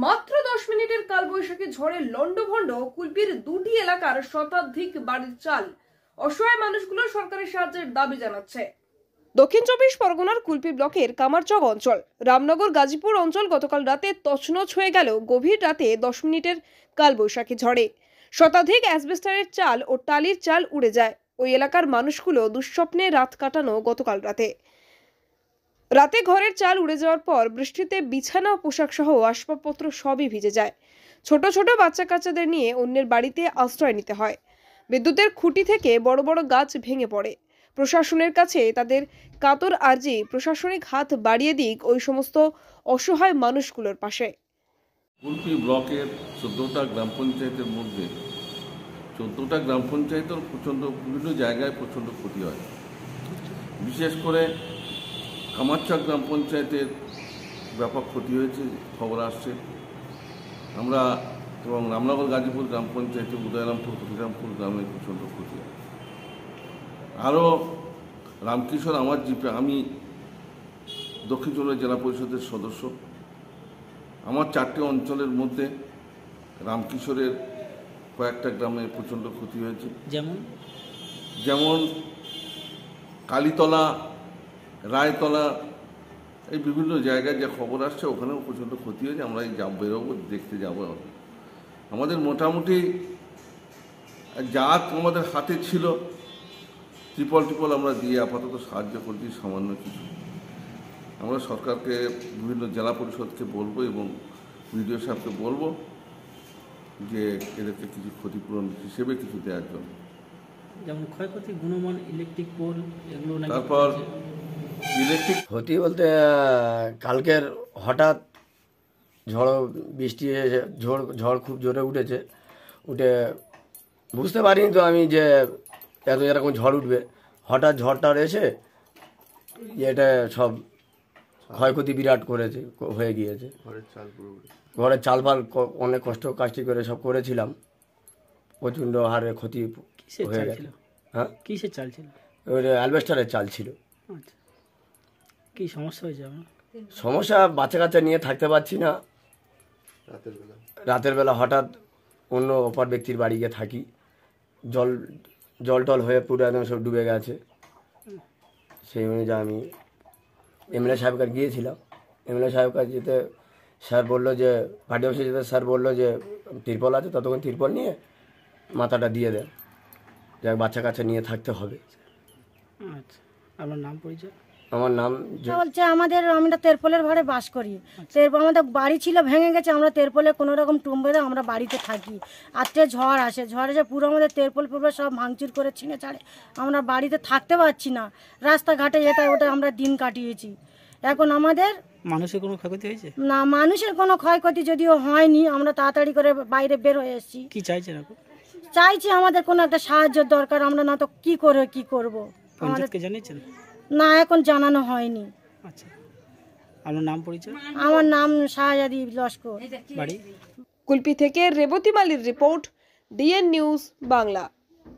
মাত্র 10 মিনিটের কালবৈশাখী ঝড়ে লন্ডভন্ড কুলপির দুটি এলাকার শতাধিক বাড়ির চাল। অসহায় মানুষগুলো সরকারি সাহায্যের দাবি জানাচ্ছে। দক্ষিণ 24 পরগনার কুলপি ব্লকের কামারচক অঞ্চল, রামনগর গাজীপুর অঞ্চল গতকাল রাতে তছনছ হয়ে গেল গভীর রাতে 10 মিনিটের কালবৈশাখী ঝড়ে। শতাধিক অ্যাসবেস্টারের চাল ও টালির চাল উড়ে যায়। ওই এলাকার মানুষগুলো দুঃস্বপ্নে রাত কাটানো গতকাল রাতে ঘরের চাল উড়ে যাওয়ার পর বৃষ্টিতে বিছানা ও পোশাক সহ আসবাবপত্র সবই ভিজে যায়। ছোট ছোট বাচ্চা কাচ্চাদের নিয়ে অন্যের বাড়িতে আশ্রয় নিতে হয়। বিদ্যুতের খুঁটি থেকে বড় বড় গাছ ভেঙে পড়ে। প্রশাসনের কাছে তাদের কাতর আর্জি প্রশাসনিক হাত বাড়িয়ে দিক ওই সমস্ত অসহায় মানুষগুলোর পাশে। কুলপি ব্লকের 14টা গ্রাম পঞ্চায়েতের মধ্যে 14টা গ্রাম পঞ্চায়েতের বিভিন্ন জায়গায় প্রচণ্ড ক্ষতি হয়। বিশেষ করে কামারচক গ্রাম পঞ্চায়েতের ব্যাপক ক্ষতি হয়েছে খবর আসছে। আমরা এবং রামনগর গাজীপুর গ্রাম পঞ্চায়েতে উদয়রামপুর ক্ষতিরামপুর গ্রামে প্রচণ্ড ক্ষতি হয়। আরও রামকিশোর আমার জিপে, আমি দক্ষিণ চব্বিশ জেলা পরিষদের সদস্য। আমার 4টে অঞ্চলের মধ্যে রামকিশোরের কয়েকটা গ্রামে প্রচণ্ড ক্ষতি হয়েছে। যেমন কালীতলা, রায়তলা, এই বিভিন্ন জায়গায় যে খবর আসছে ওখানেও প্রচণ্ড ক্ষতি হয়েছে। আমরা এই বেরোবো, দেখতে যাবো। আমাদের মোটামুটি যা আমাদের হাতে ছিল ত্রিপল আমরা দিয়ে আপাতত সাহায্য করছি সামান্য কিছু। আমরা সরকারকে, বিভিন্ন জেলা পরিষদকে বলবো এবং বিডিও সাহেবকে বলবো যে এদেরকে কিছু ক্ষতিপূরণ হিসেবে কিছু দেওয়ার জন্য। যেমন ক্ষয়ক্ষতি, গুণমান, ইলেকট্রিক পোল, এগুলো। তারপর ইলেকট্রিক ক্ষতি বলতে কালকের হঠাৎ বৃষ্টি ঝড় খুব জোরে উঠেছে। উঠে বুঝতে পারিনি তো আমি যে এরকম ঝড় উঠবে। হঠাৎ ঝড়টার এসে এটা সব ক্ষয়ক্ষতি বিরাট হয়ে গিয়েছে। ঘরের চাল ফাল অনেক কষ্ট কাজটি করে সব করেছিলাম, প্রচণ্ড হারে ক্ষতি হয়ে গেছে। হ্যাঁ, কিসের চাল ছিল? ওই অ্যালবেস্টারের চাল ছিল। আচ্ছা, কি সমস্যা হয়েছে? সমস্যা, বাচ্চা কাচ্চা নিয়ে থাকতে পারছি না। রাতের বেলা হঠাৎ অন্য অপর ব্যক্তির বাড়ি গিয়ে থাকি, জল টল হয়ে পুরো একদম সব ডুবে গেছে। সেই অনুযায়ী আমি এমএলএ সাহেব কাছে গিয়েছিলাম। এমএলএ সাহেব কাছে যেতে স্যার বললো যে, পার্টি অফিসে যেতে স্যার বললো যে তিরপল আছে, ততক্ষণ তিরপল নিয়ে মাথাটা দিয়ে দেন, যাক বাচ্চা কাচ্চা নিয়ে থাকতে হবে। আচ্ছা, আপনার নাম পরিচয়? আমার নাম বলছে আমরা তেরপলের ঘরে বাস করি। আমাদের বাড়ি ছিল ভেঙে গেছে, আমরা তেরপলে কোনো রকম টুম বেঁধে আমরা বাড়িতে থাকি। আজকে ঝড় আসে, পুরো আমাদের তেরপল সব ভাঙচুর করে ছিঁড়ে ছাড়ে। আমরা বাড়িতে থাকতে পারছি না, রাস্তাঘাটে এটা ওটা আমরা দিন কাটিয়েছি। এখন আমাদের মানুষের কোনো ক্ষয়ক্ষতি হয়েছে না, মানুষের কোনো ক্ষয়ক্ষতি যদিও হয়নি। আমরা তাড়াতাড়ি করে বাইরে বের হয়ে এসেছি। কি চাইছেন? চাইছি আমাদের কোনো একটা সাহায্যের দরকার। আমরা না তো কি করব। পঞ্চায়েতকে জানিয়েছেন? না, এখন জানানো হয়নি। আচ্ছা, আপনার নাম পরিচয়? আমার নাম শাহজাদি লস্কর। বাড়ি? কুলপি থেকে রেবতী মালির রিপোর্ট, ডিএন নিউজ বাংলা।